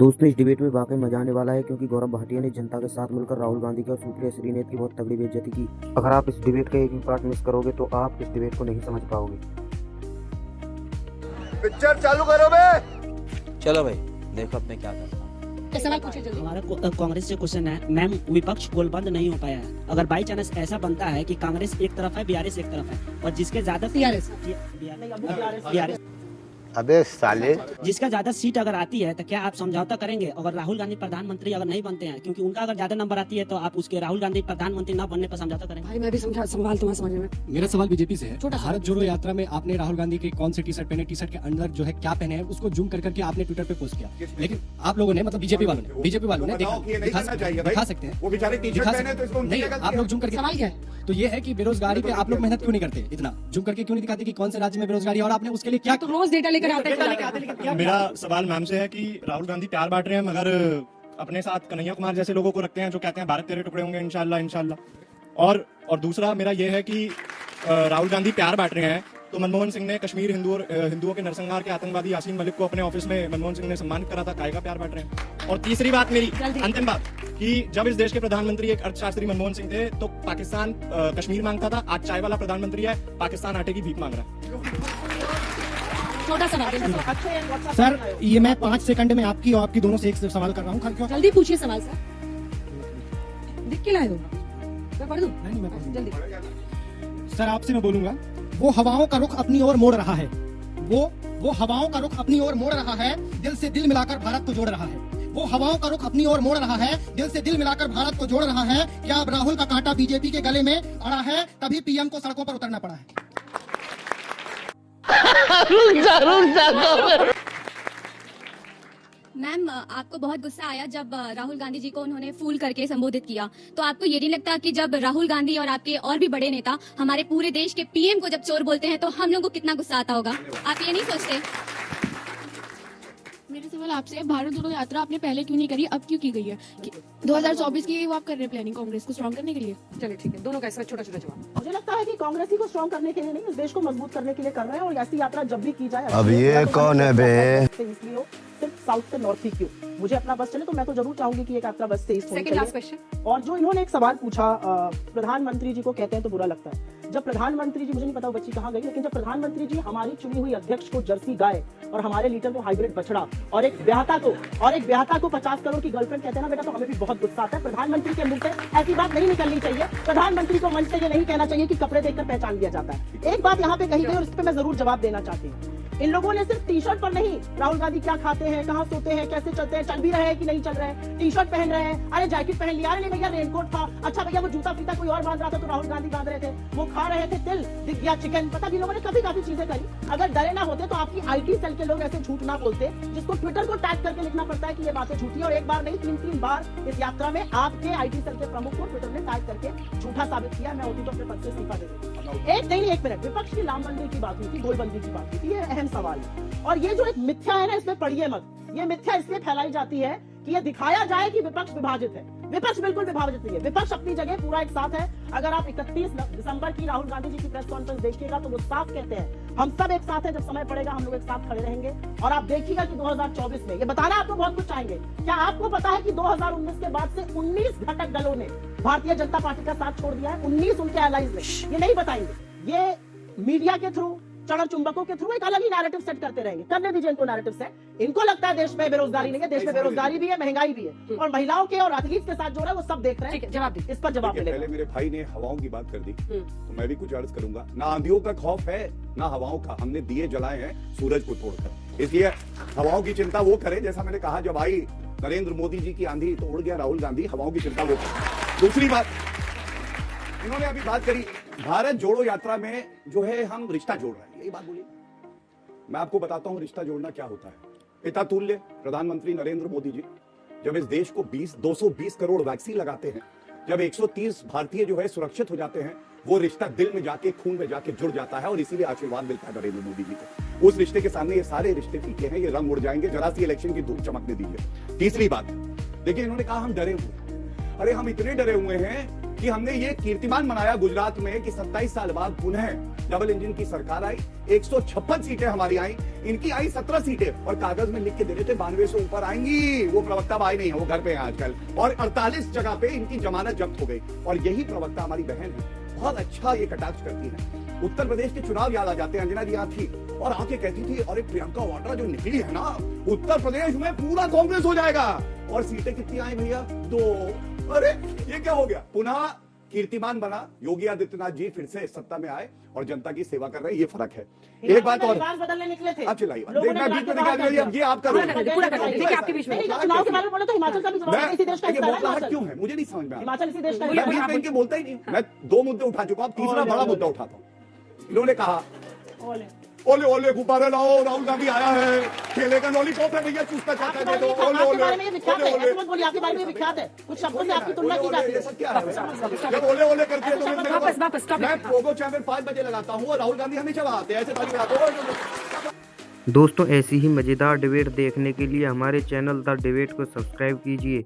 दोस्तों, इस डिबेट में वाकई मजा आने वाला है क्योंकि गौरव भाटिया ने जनता के साथ मिलकर राहुल गांधी की और सुप्रिया श्रीनेत की बहुत तगड़ी बेइज्जती की। अगर आप इस डिबेट का एक भी पार्ट मिस करोगे तो आप इस डिबेट को नहीं समझ पाओगे। पिक्चर चालू करो बे। चलो भाई, देखो अब मैं क्या करता हूँ। सवाल पूछे जल्दी। हमारा कांग्रेस से क्वेश्चन है, मैम विपक्ष गोलबंद नहीं हो पाया है। अगर बाई चांस ऐसा बनता है कि कांग्रेस एक तरफ है, बीआरएस एक तरफ है और जिसके ज्यादा बीआरएस अबे साले, जिसका ज्यादा सीट अगर आती है तो क्या आप समझौता करेंगे? अगर राहुल गांधी प्रधानमंत्री अगर नहीं बनते हैं, क्योंकि उनका अगर ज्यादा नंबर आती है, तो आप उसके राहुल गांधी प्रधानमंत्री न बनने पर समझौता करेंगे? भाई मैं भी समझा सवाल तुम्हारे समझ में। मेरा सवाल बीजेपी से है। छोटा सा। भारत जोड़ो यात्रा में आपने राहुल गांधी के कौन से टी शर्ट पहने, टी शर्ट के अंदर जो है क्या पहने हैं, उसको जूम कर करके आपने ट्विटर पे पोस्ट किया। लेकिन आप लोगों ने, मतलब बीजेपी वालों ने दिखा सकते हैं वो बेचारे टी-शर्ट पहने तो इसको नहीं, आप लोग जूम करके। सवाल क्या है? तो ये है कि बेरोजगारी पे आप लोग मेहनत क्यों नहीं करते, इतना जूम करके क्यों नहीं दिखाते कि कौन से राज्य में बेरोजगारी है और आपने उसके लिए क्या तो रोज डेटा लेकर आते हैं। मेरा सवाल मैम से है कि राहुल गांधी प्यार बांट रहे हैं मगर अपने साथ कन्हैया कुमार जैसे लोगों को रखते हैं जो कहते हैं भारत तेरे टुकड़े होंगे इंशाल्लाह। और दूसरा मेरा ये है कि राहुल गांधी प्यार बांट रहे हैं तो मनमोहन सिंह ने कश्मीर हिंदुओं के नरसंहार के आतंकवादी यासीन मलिक को अपने ऑफिस में मनमोहन सिंह ने सम्मानित करा था। काय का प्यार बांट रहे हैं? और तीसरी बात मेरी, अंतिम बात, कि जब इस देश के प्रधानमंत्री एक अर्थशास्त्री मनमोहन सिंह थे तो पाकिस्तान कश्मीर मांगता था। आज चाय वाला प्रधानमंत्री है, पाकिस्तान आटे की भीख मांग रहा है। छोटा सवाल। सर, ये मैं 5 सेकंड में आपकी और आपकी दोनों से एक सवाल कर रहा हूँ। जल्दी पूछिए सवाल सर। लिख के लाए हो? मैं पढ़ दूं? नहीं, मैं पढ़ दूं। जल्दी। सर, आपसे मैं बोलूंगा, वो हवाओं का रुख अपनी ओर मोड़ रहा है। वो हवाओं का रुख अपनी ओर मोड़ रहा है, दिल से दिल मिलाकर भारत को जोड़ रहा है। वो हवाओं का रुख अपनी ओर मोड़ रहा है, दिल से दिल मिलाकर भारत को जोड़ रहा है। क्या अब राहुल का कांटा बीजेपी के गले में अड़ा है, तभी पीएम को सड़कों पर उतरना पड़ा है? मैम, आपको बहुत गुस्सा आया जब राहुल गांधी जी को उन्होंने फूल करके संबोधित किया, तो आपको ये नहीं लगता कि जब राहुल गांधी और आपके और भी बड़े नेता हमारे पूरे देश के पीएम को जब चोर बोलते हैं तो हम लोगों को कितना गुस्सा आता होगा? आप ये नहीं सोचते? मेरा सवाल आपसे है, भारत जोड़ो यात्रा आपने पहले क्यों नहीं करी, अब क्यों की गई है? 2024 की वो आप कर रहे हैं प्लानिंग कांग्रेस को स्ट्रॉन्ग करने के लिए? चलिए ठीक है, दोनों का इसका छोटा छोटा जवाब। मुझे लगता है कि कांग्रेस ही को स्ट्रॉन्ग करने के लिए नहीं, इस देश को मजबूत करने के लिए कर रहे हैं। और ऐसी यात्रा जब भी की जाए, अब ये कौन है बे? इसलिए हो, सिर्फ साउथ से नॉर्थ ही क्यों? मुझे अपना बस चले तो मैं तो जरूर चाहूंगी कि एक यात्रा बस से ईस्ट होनी सेकंड लास्ट चाहिए। क्वेश्चन। और जो इन्होंने एक सवाल पूछा, प्रधानमंत्री जी को कहते हैं तो बुरा लगता है। जब प्रधानमंत्री जी, मुझे नहीं पता वो बच्ची कहाँ गई, लेकिन जब प्रधानमंत्री जी हमारी चुनी हुई अध्यक्ष को जर्सी गाय और हमारे लीडर को हाइब्रिड बछड़ा और एक ब्याहता को 50 करोड़ की गर्लफ्रेंड कहते हैं ना बेटा, तो हमें भी बहुत गुस्सा आता है। प्रधानमंत्री के मुंह से ऐसी बात नहीं निकलनी चाहिए। प्रधानमंत्री को मंच से ये नहीं कहना चाहिए कि कपड़े देखकर पहचान लिया जाता है। एक बात यहाँ पे कही गई और इस पे मैं जरूर जवाब देना चाहती हूँ। इन लोगों ने सिर्फ टी शर्ट पर नहीं, राहुल गांधी क्या खाते हैं, कहाँ सोते हैं, कैसे चलते हैं, चल भी रहे हैं कि नहीं चल रहे हैं, टी शर्ट पहन रहे हैं, अरे जैकेट पहन लिया, अरे नहीं भैया रेनकोट था, अच्छा भैया वो जूता फीता कोई और बांध रहा था तो राहुल गांधी बांध रहे थे, वो खा रहे थे तिल, दिख गया चिकन, पता भी लोगों ने काफी चीजें करी। अगर डरे ना होते तो आपकी आईटी सेल के लोग ऐसे झूठ ना बोलते, जिसको ट्विटर को टैग करके लिखना पड़ता है कि ये बातें झूठी है। और एक बार नहीं, 3 बार इस यात्रा में आपके आईटी सेल के प्रमुख को ट्विटर ने टैग करके झूठा साबित किया। मैं होती तो अपने पद से इस्तीफा दे देती। एक मिनट, विपक्ष की लामबंदी की बात हुई थी, गोलबंदी की बात हुई थी, ये अहम सवाल है। और ये जो एक मिथ्या है ना, इसमें पढ़िए मत। ये मिथ्या इसलिए फैलाई जाती है कि ये दिखाया जाए कि विपक्ष विभाजित है। विपक्ष बिल्कुल विभाजित नहीं है। विपक्ष अपनी जगह पूरा एक साथ है। अगर आप 31 दिसंबर की राहुल गांधी जी की प्रेस कॉन्फ्रेंस देखिएगा तो वो साफ कहते हैं, हम सब एक साथ हैं, जब समय पड़ेगा हम लोग एक साथ खड़े रहेंगे। और आप देखिएगा कि 2024 में, ये बताना आपको बहुत कुछ चाहेंगे, क्या आपको पता है कि 2019 के बाद से 19 घटक दलों ने भारतीय जनता पार्टी का साथ छोड़ दिया है? 19 उनके एलाइज ने। ये नहीं बताएंगे, ये मीडिया के थ्रू, चढ़ चुंबकों के थ्रू एक अलग ही नैरेटिव सेट करते रहेंगे। करने दीजिए इनको नैरेटिव सेट। इनको लगता है देश में बेरोजगारी नहीं है, देश में बेरोजगारी भी है, महंगाई भी है, और महिलाओं के और एथलीट्स के साथ जो है वो सब देख रहे हैं। जवाब दीजिए, इस पर जवाब मिलेगा। पहले मेरे भाई ने हवाओं की बात कर दी तो मैं भी कुछ अर्ज करूंगा। ना आंधियों का खौफ है ना हवाओं का, हमने दिए जलाए हैं सूरज को तोड़कर। इसलिए हवाओं की चिंता वो करे, जैसा मैंने कहा जब आई नरेंद्र मोदी जी की आंधी तो उड़ गया राहुल गांधी। हवाओं की चिंता वो करे। दूसरी बात, इन्होंने अभी बात करी भारत जोड़ो यात्रा में जो है हम रिश्ता जोड़ रहे हैं, यही बात बोली। मैं आपको बताता हूं रिश्ता जोड़ना क्या होता है। पिता तुल्य प्रधानमंत्री नरेंद्र मोदी जी जब इस देश को 220 करोड़ वैक्सीन लगाते हैं, जब 130 भारतीय जो है सुरक्षित हो जाते हैं, वो रिश्ता दिल में जाके, खून में जाके जुड़ जाता है और इसीलिए आशीर्वाद मिलता है नरेंद्र मोदी जी को। उस रिश्ते के सामने ये सारे रिश्ते फीके हैं, ये रंग उड़ जाएंगे। जरा सी इलेक्शन की धूप चमकने दीजिए। तीसरी बात, देखिए इन्होंने कहा हम डरे हुए। अरे हम इतने डरे हुए हैं कि हमने ये कीर्तिमान बनाया गुजरात में कि 27 साल बाद पुनः डबल इंजन की सरकार आई, 156 सीटें हमारी आई, इनकी आई 17 सीटें, और कागज में लिख के दे रहे थे 92 से ऊपर आएंगी। वो प्रवक्ता भाई नहीं है, वो घर पे है आजकल, और 48 जगह पे इनकी जमानत जब्त हो गई। और यही प्रवक्ता हमारी बहन है, बहुत अच्छा ये कटाक्ष करती है। उत्तर प्रदेश के चुनाव याद आ जाते हैं, अंजना जी यहाँ थी और आके कहती थी अरे प्रियंका वाड्रा जो निकली है ना, उत्तर प्रदेश में पूरा कांग्रेस हो जाएगा। और सीटें कितनी आई भैया? 2। अरे ये क्या हो गया? पुनः कीर्तिमान बना, योगी आदित्यनाथ जी फिर से सत्ता में आए और जनता की सेवा कर रहे हैं, ये फर्क है। एक बात और, बदलने निकले थे। अब चलाइए, देखना बीच में निकाल दिया, अब ये आपका रोल है। चुनाव के बारे में बोलो तो हिमाचल का भी जवाब इसी देश का हिस्सा है। मुद्दा क्यों है मुझे नहीं समझ में आता। हिमाचल इसी देश का मैं बीच में इनके बोलता ही नहीं, मैं 2 मुद्दे उठा चुका हूं, तीसरा बड़ा मुद्दा उठाता हूं। इन्होंने कहा ओले ओले गुब्बारे लाओ, राहुल गांधी आया है, केले का लॉलीपॉप है भैया, चूसना चाहता है तो ओले ओले ओले आपके बारे में विख्यात है, कुछ शब्दों से आपकी तुलना की जाती है। सब क्या है? जब ओले ओले करते हैं तो मैं पोगो चैनल 5 बजे लगाता हूँ और राहुल गांधी हमेशा वहां आते हैं, ऐसे ताली बजाते हो। दोस्तों ऐसी ही मज़ेदार डिबेट देखने के लिए हमारे चैनल द डिबेट को सब्सक्राइब कीजिए।